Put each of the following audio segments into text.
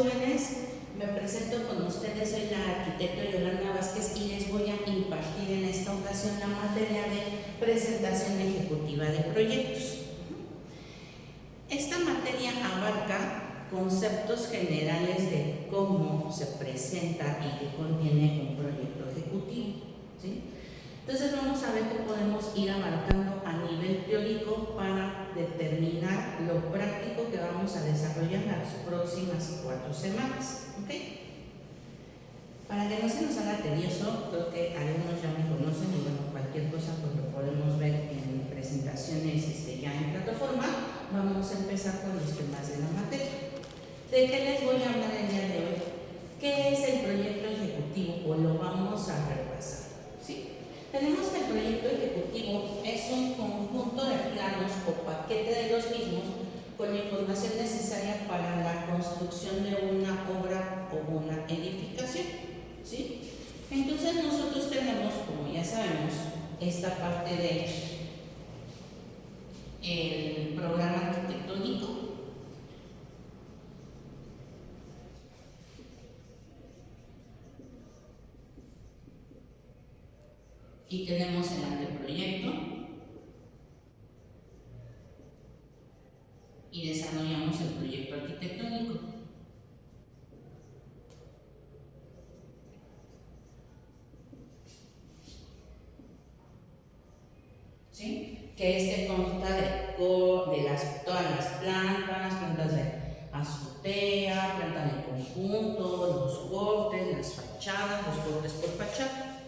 jóvenes, me presento con ustedes, soy la arquitecta Yolanda Vázquez y les voy a impartir en esta ocasión la materia de presentación ejecutiva de proyectos. Esta materia abarca conceptos generales de cómo se presenta y qué contiene un proyecto ejecutivo, ¿sí? Entonces vamos a ver qué podemos ir abarcando a nivel teórico para determinar lo práctico que vamos a desarrollar en las próximas 4 semanas. ¿Okay? Para que no se nos haga tedioso, creo que algunos ya me conocen y bueno, cualquier cosa pues lo podemos ver en presentaciones ya en plataforma. Vamos a empezar con los temas de la materia. ¿De qué les voy a hablar el día de hoy? ¿Qué es el proyecto ejecutivo? O lo vamos a repasar, ¿sí? Tenemos que el proyecto ejecutivo es un conjunto de planos o paquete de los mismos con la información necesaria para la construcción de una obra o una edificación, ¿sí? Entonces nosotros tenemos, como ya sabemos, esta parte de el programa arquitectónico. Y tenemos el anteproyecto y desarrollamos el proyecto arquitectónico. ¿Sí? Que consta de todas las plantas de azotea, planta de conjunto, los cortes, las fachadas, los cortes por fachada.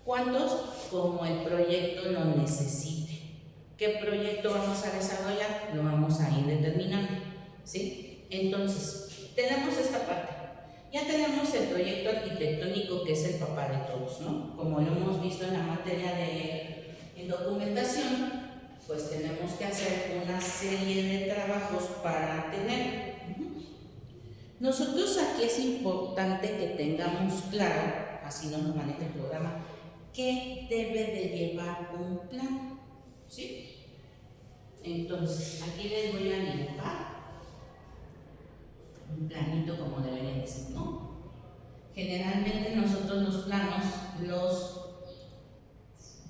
¿Cuántos? Como el proyecto lo necesite. ¿Qué proyecto vamos a desarrollar? Lo vamos a ir determinando, ¿sí? Entonces, tenemos esta parte. Ya tenemos el proyecto arquitectónico, que es el papá de todos, ¿no? Como lo hemos visto en la materia en documentación, pues tenemos que hacer una serie de trabajos para tener. Nosotros aquí es importante que tengamos claro, así nos maneja el programa, qué debe de llevar un plan, ¿sí? Entonces, aquí les voy a dibujar un planito como debería de ser, ¿no? Generalmente nosotros los planos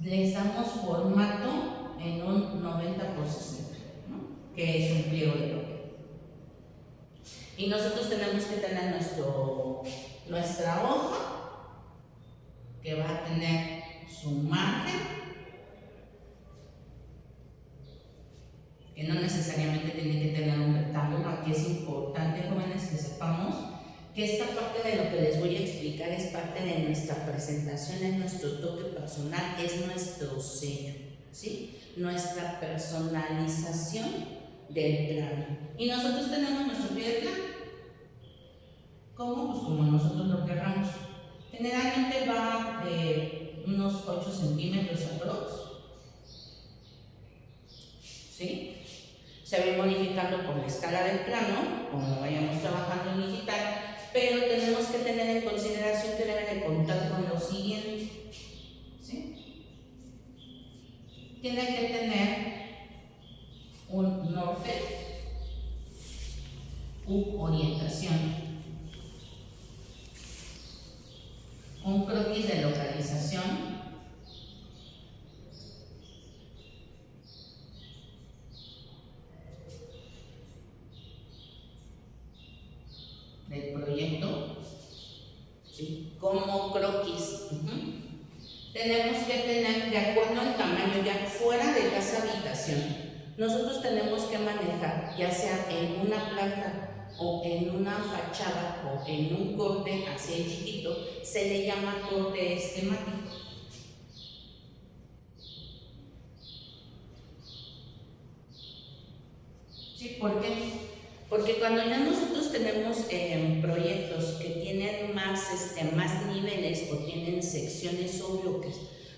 les damos formato en un 90%, ¿no? Que es un pliego de papel. Y nosotros tenemos que tener nuestra hoja, que va a tener su margen, que no necesariamente tiene que tener un rectángulo. Aquí es importante, jóvenes, que sepamos que esta parte de lo que les voy a explicar es parte de nuestra presentación, es nuestro toque personal, es nuestro sello, ¿sí? Nuestra personalización del plano. Y nosotros tenemos nuestro pie de plano. ¿Cómo? Pues como nosotros lo querramos. Generalmente va de unos 8 centímetros aprox, ¿sí? Se va modificando por la escala del plano, como vayamos trabajando en digital, pero tenemos que tener en consideración que debe de contar con lo siguiente, ¿sí? Tiene que tener un norte, orientación, un croquis de localización, del proyecto, ¿sí? Como croquis. Tenemos que tener, de acuerdo al tamaño, ya fuera de casa habitación, nosotros tenemos que manejar, ya sea en una planta o en una fachada o en un corte así chiquito, se le llama corte esquemático. ¿Sí? ¿Por qué? Porque cuando ya nosotros tenemos proyectos que tienen más niveles o tienen secciones o bloques,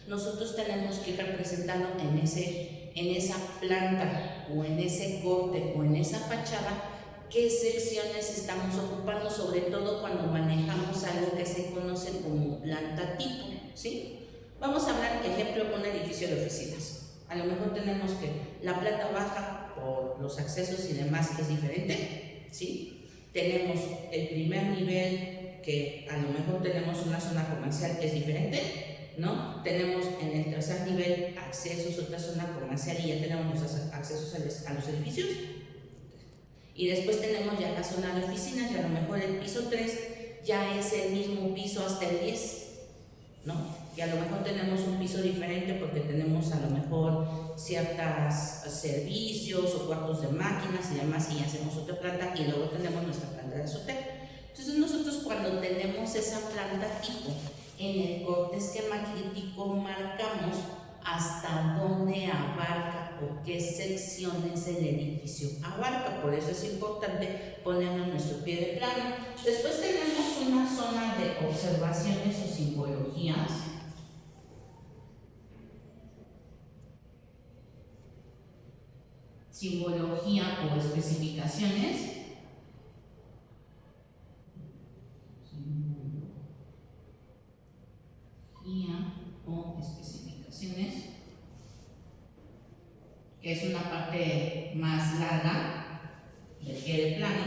nosotros tenemos que ir representando en esa planta o en ese corte o en esa fachada qué secciones estamos ocupando, sobre todo cuando manejamos algo que se conoce como planta tipo, ¿sí? Vamos a hablar, ejemplo, con un edificio de oficinas. A lo mejor tenemos que la planta baja por los accesos y demás es diferente, ¿sí? Tenemos el primer nivel, que a lo mejor tenemos una zona comercial que es diferente, ¿no? Tenemos en el tercer nivel accesos a otra zona comercial y ya tenemos los accesos a los edificios. Y después tenemos ya la zona de oficinas y a lo mejor el piso 3 ya es el mismo piso hasta el 10, ¿no? Y a lo mejor tenemos un piso diferente porque tenemos a lo mejor ciertos servicios o cuartos de máquinas y demás, y hacemos otra planta y luego tenemos nuestra planta de azotea. Entonces nosotros cuando tenemos esa planta tipo, en el corte esquema crítico marcamos hasta dónde abarca o qué secciones el edificio abarca. Por eso es importante ponerlo en nuestro pie de plano. Después tenemos una zona de observaciones o simbologías. Simbología o especificaciones. Simbología o especificaciones, que es una parte más larga del pie de plano,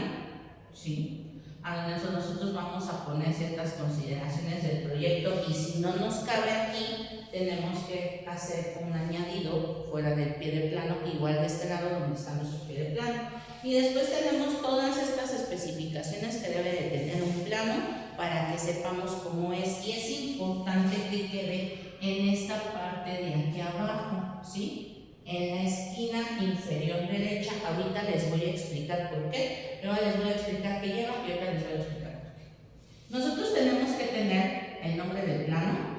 ¿sí? A eso nosotros vamos a poner ciertas consideraciones del proyecto y si no nos cabe aquí, tenemos que hacer un añadido fuera del pie de plano, igual de este lado donde está nuestro pie de plano. Y después tenemos todas estas especificaciones que debe de tener un plano para que sepamos cómo es, y es importante que quede en esta parte de aquí abajo, ¿sí? En la esquina inferior derecha. Ahorita les voy a explicar por qué, luego les voy a explicar qué lleva y ahorita les voy a explicar por qué. Nosotros tenemos que tener el nombre del plano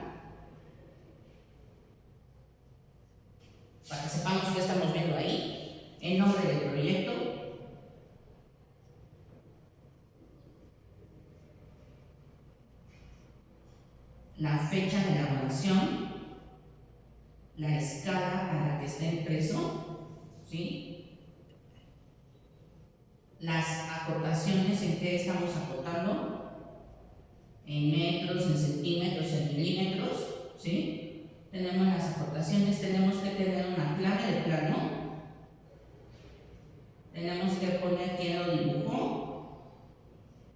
para que sepamos qué estamos viendo ahí, el nombre del proyecto, la fecha de elaboración, la escala a la que está impreso, ¿sí? Las acotaciones, en qué estamos acotando, en metros, en centímetros, en milímetros, ¿sí? Tenemos las acotaciones, tenemos que tener una clave de plano, tenemos que poner quién lo dibujó,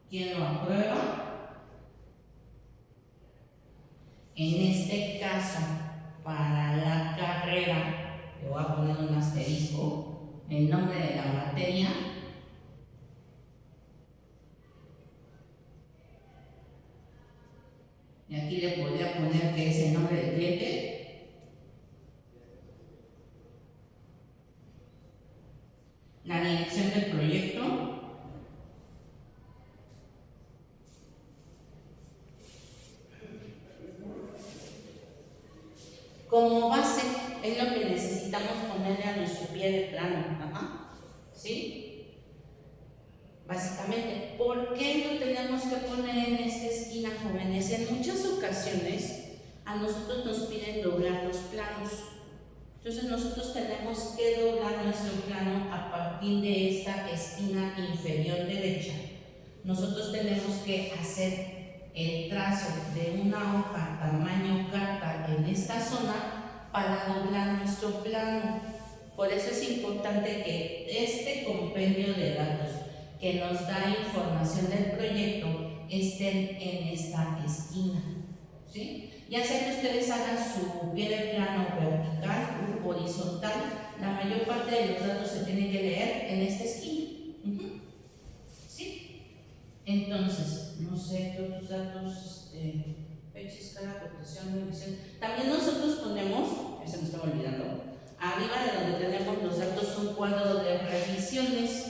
quién lo aprueba. En este caso, para la carrera, le voy a poner un asterisco, el nombre de la materia, y aquí le podría poner que es el nombre del cliente, la dirección del proyecto, como base es lo que necesitamos ponerle a nuestro pie de plano, ¿sí? Básicamente, ¿por qué lo tenemos que poner en esta esquina, jóvenes? En muchas ocasiones a nosotros nos piden doblar los planos. Entonces nosotros tenemos que doblar nuestro plano a partir de esta esquina inferior derecha. Nosotros tenemos que hacer el trazo de una hoja tamaño carta en esta zona para doblar nuestro plano. Por eso es importante que este compendio de datos que nos da información del proyecto estén en esta esquina, ¿sí? Ya sea que ustedes hagan su pie de plano vertical o horizontal, la mayor parte de los datos se tienen que leer en esta esquina, ¿sí? Entonces, no sé qué otros datos, fecha, escala, cotación, revisión. También nosotros ponemos, se me estaba olvidando, arriba de donde tenemos los datos un cuadro de revisiones.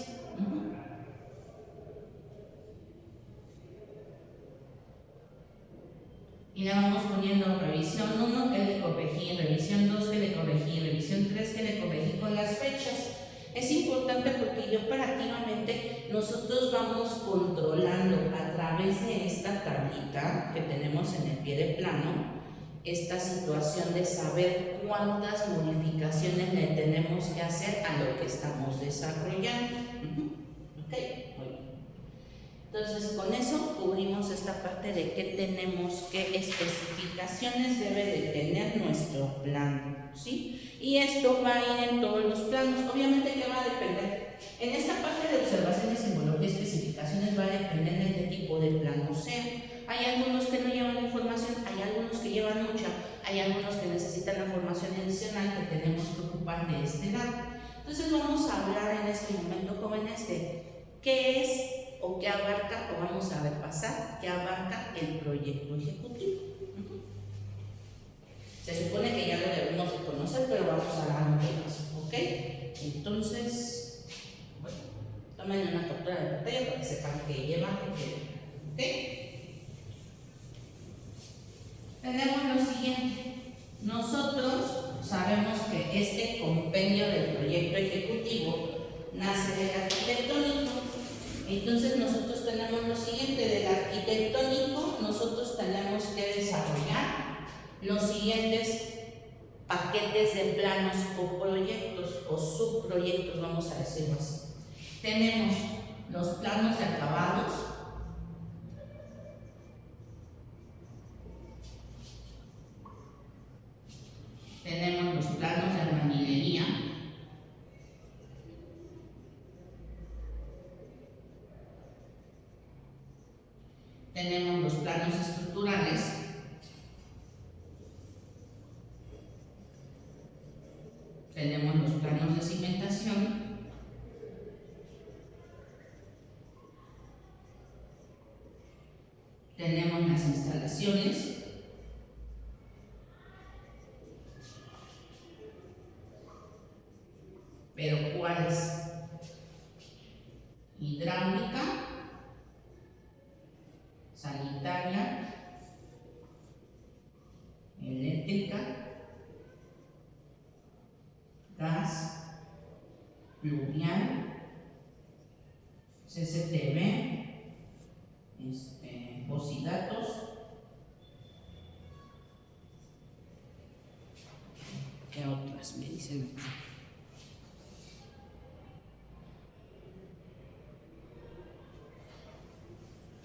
Y le vamos poniendo revisión 1 que le corregí, revisión 2 que le corregí, revisión 3 que le corregí con las fechas. Es importante porque ya operativamente nosotros vamos controlando a través de esta tablita que tenemos en el pie de plano esta situación de saber cuántas modificaciones le tenemos que hacer a lo que estamos desarrollando. ¿Okay? Entonces, con eso cubrimos esta parte de qué tenemos, qué especificaciones debe de tener nuestro plano, ¿sí? Y esto va a ir en todos los planos. Obviamente, ¿qué va a depender? En esta parte de observaciones, simbología y especificaciones va Hay algunos que no llevan información, hay algunos que llevan mucha, hay algunos que necesitan la formación adicional que tenemos que ocupar de este lado. Entonces vamos a hablar en este momento, jóvenes, de qué es o qué abarca, o vamos a repasar qué abarca el proyecto ejecutivo. Se supone que ya lo debemos de conocer, pero vamos a dar un repaso, ¿ok? Entonces, bueno, tomen una captura de pantalla para que sepan que lleva, ¿ok? Tenemos lo siguiente. Nosotros sabemos que este compendio del proyecto ejecutivo nace del arquitectónico. Entonces nosotros tenemos lo siguiente: del arquitectónico nosotros tenemos que desarrollar los siguientes paquetes de planos o proyectos o subproyectos, vamos a decirlo así. Tenemos los planos de acabados, tenemos los planos de albañilería, tenemos los planos estructurales, tenemos los planos de cimentación, tenemos las instalaciones, pero ¿cuáles? Hidráulica, sanitaria, eléctrica, gas, pluvial, CCTV, bocidatos, ¿qué otras me dicen?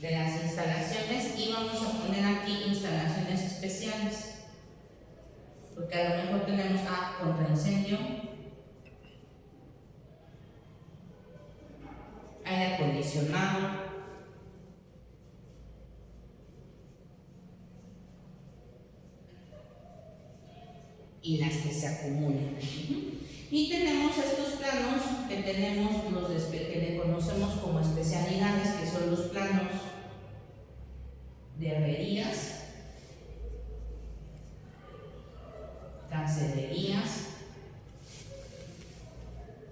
De las instalaciones, y vamos a poner aquí instalaciones especiales, porque a lo mejor tenemos contra incendio, aire acondicionado, y las que se acumulan. Y tenemos estos planos que tenemos que le conocemos como especialidades, que son los planos de herrerías, cancelerías,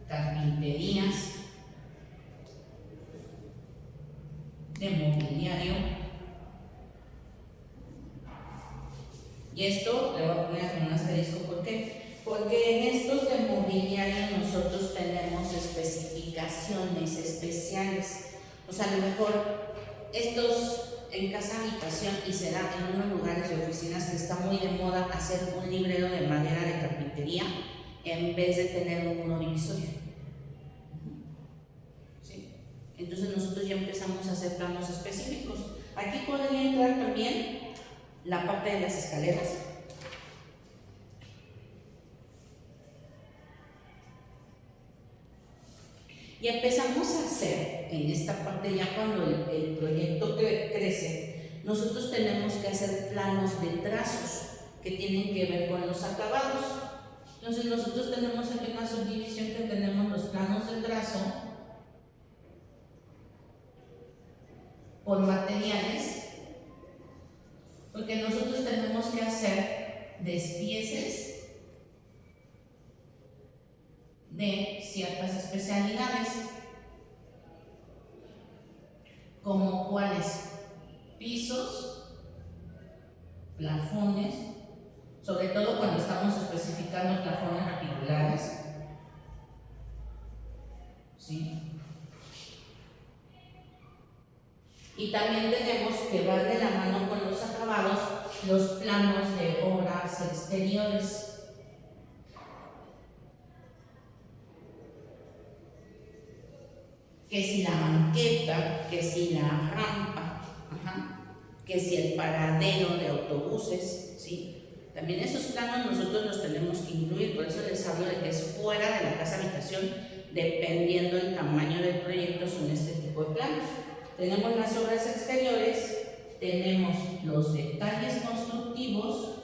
carpinterías, de mobiliario. Y esto le voy a poner un asterisco, ¿por qué? Porque en estos de mobiliario nosotros tenemos especificaciones especiales. O sea, a lo mejor estos en casa habitación, y se da en unos lugares de oficinas que está muy de moda hacer un librero de madera de carpintería en vez de tener un muro divisorio. ¿Sí? Entonces nosotros ya empezamos a hacer planos específicos. Aquí podría entrar también la parte de las escaleras. Y empezamos a hacer en esta parte, ya cuando el proyecto crece, nosotros tenemos que hacer planos de trazos que tienen que ver con los acabados. Entonces nosotros tenemos aquí una subdivisión que tenemos los planos de trazo por materiales, porque nosotros tenemos que hacer despieces de ciertas especialidades, como cuáles: pisos, plafones, sobre todo cuando estamos especificando plafones rectangulares, ¿sí? Y también tenemos que va de la mano con los acabados los planos de obras exteriores. Que si la banqueta, que si la rampa, que si el paradero de autobuses, ¿sí? También esos planos nosotros los tenemos que incluir, por eso les hablo de que es fuera de la casa habitación, dependiendo del tamaño del proyecto, son este tipo de planos. Tenemos las obras exteriores, tenemos los detalles constructivos,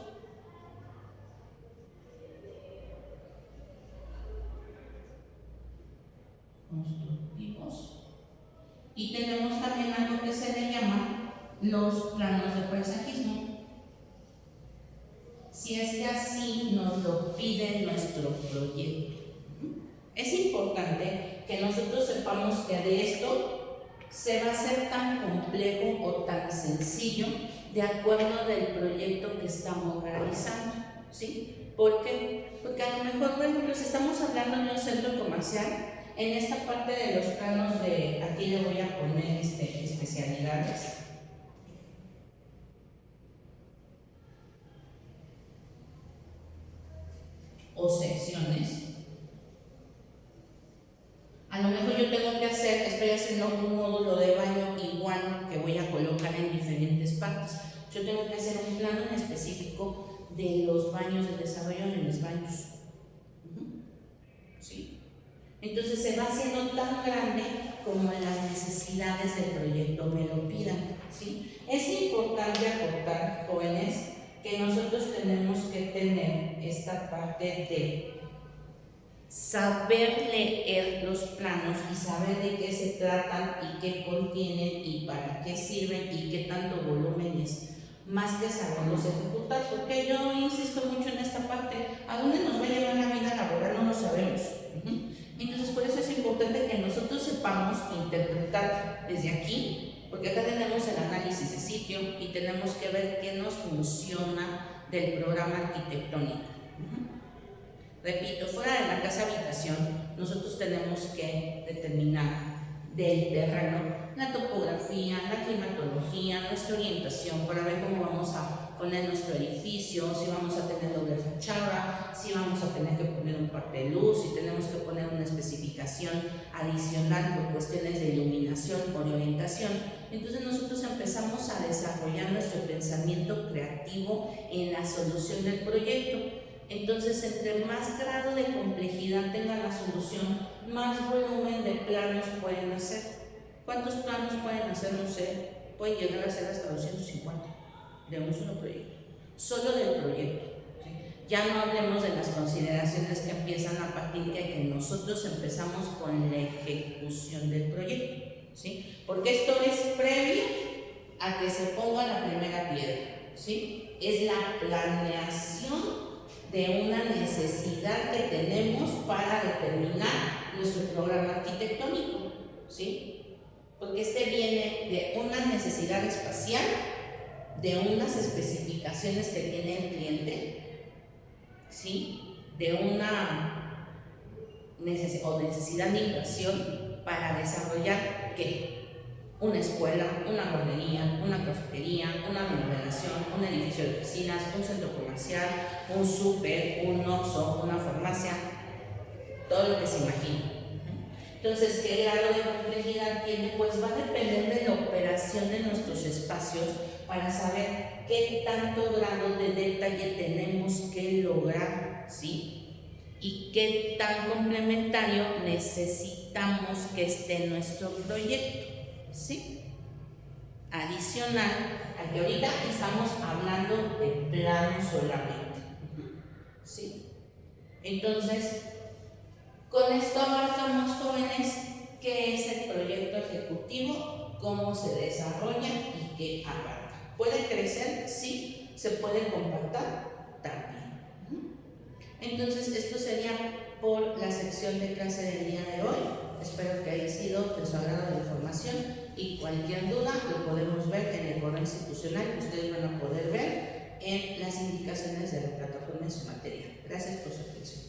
y tenemos también algo que se le llama los planos de paisajismo, si es que así nos lo pide nuestro proyecto. Es importante que nosotros sepamos que de esto se va a hacer tan complejo o tan sencillo de acuerdo del proyecto que estamos realizando, ¿sí? ¿Por qué? Porque a lo mejor, por ejemplo, si estamos hablando de un centro comercial, en esta parte de los planos de, aquí le voy a poner especialidades, o secciones. A lo mejor yo tengo que hacer, estoy haciendo un módulo de baño igual que voy a colocar en diferentes partes. Yo tengo que hacer un plano en específico de los baños, del desarrollo de mis baños. ¿Sí? Entonces se va haciendo tan grande como las necesidades del proyecto me lo pidan. ¿Sí? Es importante acotar, jóvenes, que nosotros tenemos que tener esta parte de saber leer los planos y saber de qué se tratan y qué contienen y para qué sirven y qué tanto volumen es, más que saberlos ejecutar, porque yo insisto mucho en esta parte, ¿a dónde nos va a llevar la vida laboral? No lo sabemos. Entonces por eso es importante que nosotros sepamos interpretar desde aquí, porque acá tenemos el análisis de sitio y tenemos que ver qué nos funciona del programa arquitectónico. Repito, fuera de la casa habitación, nosotros tenemos que determinar del terreno la topografía, la climatología, nuestra orientación para ver cómo vamos a poner nuestro edificio, si vamos a tener doble fachada, si vamos a tener que poner un par de luz, si tenemos que poner una especificación adicional por cuestiones de iluminación o de orientación. Entonces nosotros empezamos a desarrollar nuestro pensamiento creativo en la solución del proyecto. Entonces, entre más grado de complejidad tenga la solución, más volumen de planos pueden hacer. ¿Cuántos planos pueden hacer? No sé, pueden llegar a ser hasta 250 de un solo proyecto, solo del proyecto. ¿Sí? Ya no hablemos de las consideraciones que empiezan a partir de que nosotros empezamos con la ejecución del proyecto, ¿sí? Porque esto es previo a que se ponga la primera piedra, ¿sí? Es la planeación de una necesidad que tenemos para determinar nuestro programa arquitectónico, ¿sí? Porque este viene de una necesidad espacial, de unas especificaciones que tiene el cliente, ¿sí? De una necesidad de inversión para desarrollar ¿qué? Una escuela, una guardería, una cafetería, una remodelación, un edificio de oficinas, un centro comercial, un súper, un Oxxo, una farmacia, todo lo que se imagine. Entonces, ¿qué grado de complejidad tiene? Pues va a depender de la operación de nuestros espacios para saber qué tanto grado de detalle tenemos que lograr, ¿sí? Y qué tan complementario necesitamos que esté nuestro proyecto. ¿Sí? Adicional a que ahorita estamos hablando de plano solamente. ¿Sí? Entonces, con esto abarcamos, jóvenes, qué es el proyecto ejecutivo, cómo se desarrolla y qué abarca. ¿Puede crecer? Sí. ¿Se puede compactar? También. Entonces, esto sería por la sección de clase del día de hoy. Espero que haya sido de su agrado la información y cualquier duda lo podemos ver en el correo institucional que ustedes van a poder ver en las indicaciones de la plataforma en su materia. Gracias por su atención.